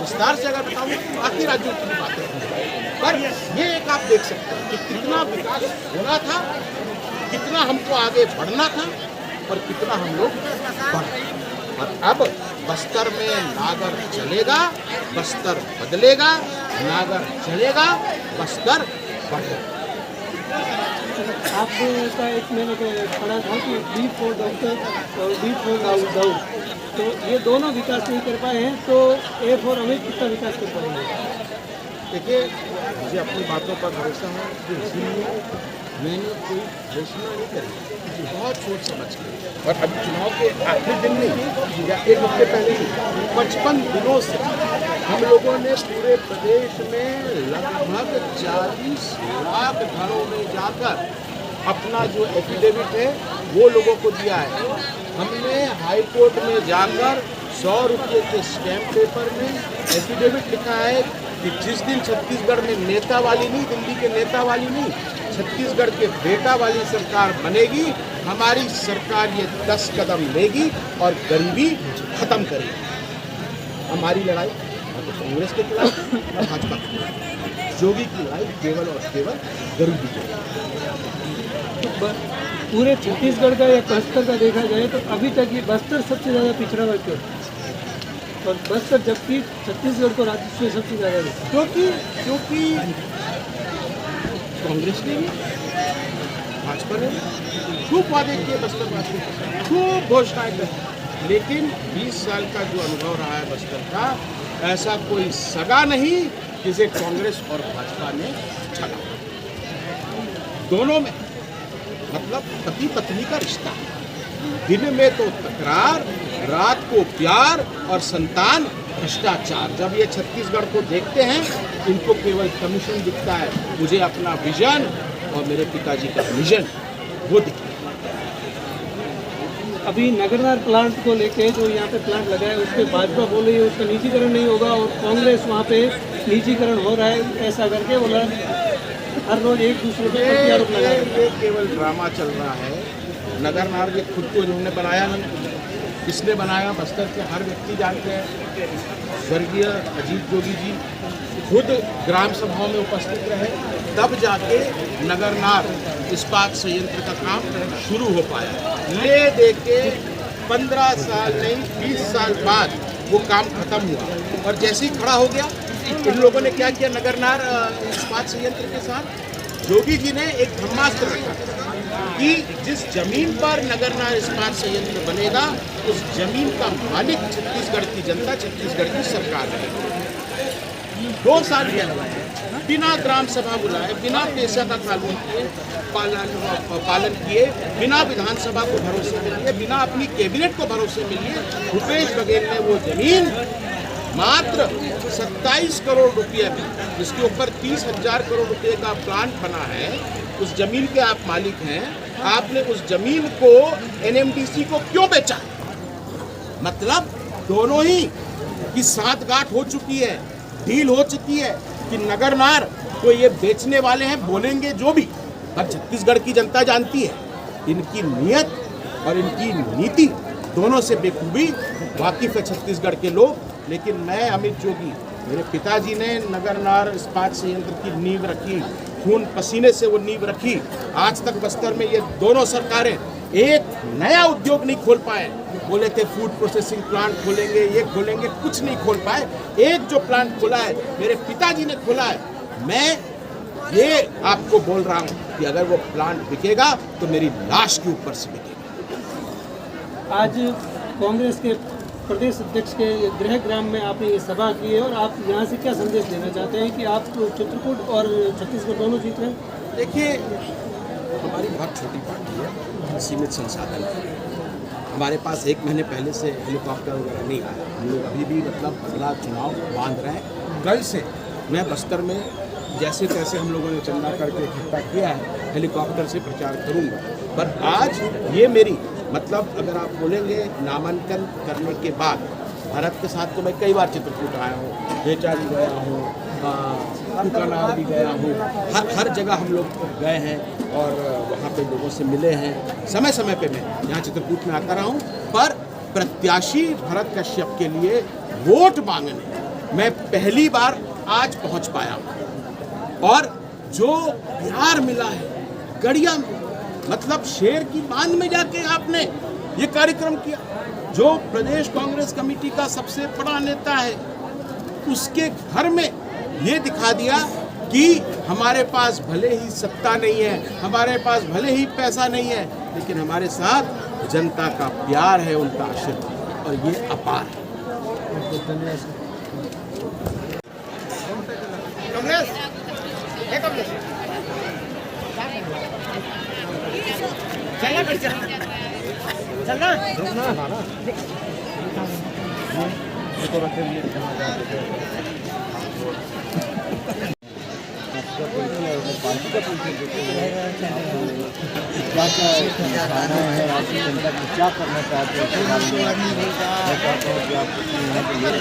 विस्तार से अगर बताऊंगा तो बाकी राज्यों की भी बातें होंगी। पर ये एक आप देख सकते हैं कि कितना विकास होना था, कितना हमको आगे बढ़ना था और कितना हम लोग बढ़े। और अब बस्तर में नागर चलेगा, बस्तर बदलेगा, नागर चलेगा, बस्तर बढ़ेगा। आपका एक मैंने पढ़ा था कि डी फॉर डॉक्टर और डी फॉर दाऊद, तो ये दोनों विकास नहीं कर पाए हैं, तो ए फॉर अमित कितना विकास कर पाएंगे? देखिए, मुझे अपनी बातों पर भरोसा है कि इसीलिए मैंने कोई घोषणा नहीं करी, बहुत सोच समझ के। और अभी चुनाव के आखिरी दिन नहीं या एक हफ्ते पहले ही 55 दिनों से हम लोगों ने पूरे प्रदेश में लगभग 40 लाख घरों में जाकर अपना जो एफिडेविट है वो लोगों को दिया है। हमने हाई कोर्ट में जाकर 100 रुपये के स्टैम्प पेपर में एफिडेविट लिखा है कि जिस दिन छत्तीसगढ़ में नेता वाली नहीं, दिल्ली के नेता वाली नहीं, छत्तीसगढ़ के बेटा वाली सरकार बनेगी, हमारी सरकार ये 10 कदम लेगी और गरीबी खत्म करेगी। हमारी लड़ाई न तो कांग्रेस के खिलाफ न भाजपा के खिलाफ, योगी की लड़ाई केवल और केवल गरीबी के खिलाफ। पूरे छत्तीसगढ़ का या बस्तर का देखा जाए तो अभी तक ये बस्तर सबसे ज़्यादा पिछड़ा हुआ क्यों, और बस्तर जबकि छत्तीसगढ़ को राजस्व सबसे ज़्यादा देता है? क्योंकि कांग्रेस ने भी, भाजपा ने खूब वादे किए बस्तर वासियों को, खूब घोषणाएं की, लेकिन 20 साल का जो अनुभव रहा है बस्तर का, ऐसा कोई सगा नहीं जिसे कांग्रेस और भाजपा ने छला। दोनों में मतलब पति पत्नी का रिश्ता, दिन में तो तकरार, रात को प्यार और संतान भ्रष्टाचार। जब ये छत्तीसगढ़ को देखते हैं, इनको केवल कमीशन दिखता है, मुझे अपना विजन और मेरे पिताजी का मिशन वो दिखता है। अभी नगरनार प्लांट को लेके जो यहाँ पे प्लांट लगा है, उस पर भाजपा बोल रही है उसका निजीकरण नहीं होगा, और कांग्रेस वहाँ पे निजीकरण हो रहा है ऐसा करके बोला। हर रोज एक दूसरे पे आरोप लगा रहे हैं। ये केवल ड्रामा चल रहा है। नगरनार ये खुद को इन्होंने बनाया नहीं, किसने बनाया बस्तर के हर व्यक्ति जानते हैं। स्वर्गीय अजीत जोगी जी खुद ग्राम सभाओं में उपस्थित रहे, तब जाके नगरनार इस्पात संयंत्र का काम शुरू हो पाया। ले दे के 15 साल नहीं 20 साल बाद वो काम खत्म हुआ, और जैसे ही खड़ा हो गया, इन लोगों ने क्या किया, नगरनार इस्पात संयंत्र के साथ योगी जी ने एक ब्रह्मास्त्र रखा कि जिस जमीन पर नगरनार इस्पात संयंत्र बनेगा, उस जमीन का मालिक छत्तीसगढ़ की जनता, छत्तीसगढ़ की सरकार है। 2 साल बिना ग्राम सभा बुलाए, बिना पेशा का कानून किए, पालन किए, बिना विधानसभा को भरोसे में लिए, बिना अपनी कैबिनेट को भरोसे में लिए, भूपेश बघेल ने वो जमीन मात्र 27 करोड़ रुपये में, जिसके ऊपर 30,000 करोड़ रुपये का प्लांट बना है, उस जमीन के आप मालिक हैं, आपने उस जमीन को एनएमडीसी को क्यों बेचा? मतलब दोनों ही की साठगांठ हो चुकी है, डील हो चुकी है कि नगरनार को ये बेचने वाले हैं, बोलेंगे जो भी, पर छत्तीसगढ़ की जनता जानती है इनकी नीयत और इनकी नीति दोनों से बेखूबी वाकिफ है छत्तीसगढ़ के लोग। लेकिन मैं अमित जोगी, मेरे पिताजी ने नगरनार इस्पात संयंत्र की नींव रखी, खून पसीने से वो नींव रखी। आज तक बस्तर में ये दोनों सरकारें एक नया उद्योग नहीं खोल पाए। बोले थे फूड प्रोसेसिंग प्लांट खोलेंगे, ये खोलेंगे, कुछ नहीं खोल पाए। एक जो प्लांट खोला है मेरे पिताजी ने खोला है। मैं ये आपको बोल रहा हूँ कि अगर वो प्लांट बिकेगा तो मेरी लाश के ऊपर से बिकेगा। आज कांग्रेस के प्रदेश अध्यक्ष के गृह ग्राम में आपने ये सभा की है, और आप यहाँ से क्या संदेश देना चाहते हैं कि आप चित्रकूट और छत्तीसगढ़ दोनों जीत रहे हैं? देखिए, हमारी बहुत छोटी पार्टी है, सीमित संसाधन है। हमारे पास 1 महीने पहले से हेलीकॉप्टर वगैरह नहीं आया। हम लोग अभी भी मतलब अगला चुनाव बांध रहे हैं। कल से मैं बस्तर में जैसे तैसे हम लोगों ने चंदा करके इकट्ठा किया है, हेलीकॉप्टर से प्रचार करूंगा। पर आज ये मेरी मतलब अगर आप बोलेंगे नामांकन करने के बाद, भारत के साथ तो मैं कई बार चित्रकूट आया हूँ, बेचा भी गया हूँ, तुकानार भी गया हूँ, हर जगह हम लोग गए हैं और वहाँ पे लोगों से मिले हैं। समय समय पे मैं यहाँ चित्रकूट में आता रहा हूँ। पर प्रत्याशी भरत कश्यप के लिए वोट मांगने मैं पहली बार आज पहुंच पाया और जो प्यार मिला है गड़िया में, मतलब शेर की बांध में जाके आपने ये कार्यक्रम किया। जो प्रदेश कांग्रेस कमेटी का सबसे बड़ा नेता है उसके घर में ये दिखा दिया कि हमारे पास भले ही सत्ता नहीं है, हमारे पास भले ही पैसा नहीं है, लेकिन हमारे साथ जनता का प्यार है, उनका आशीर्वाद, और ये अपार है। क्या करना चाहते हैं? मैं चाहता हूँ कि आप यहाँ पे मेरे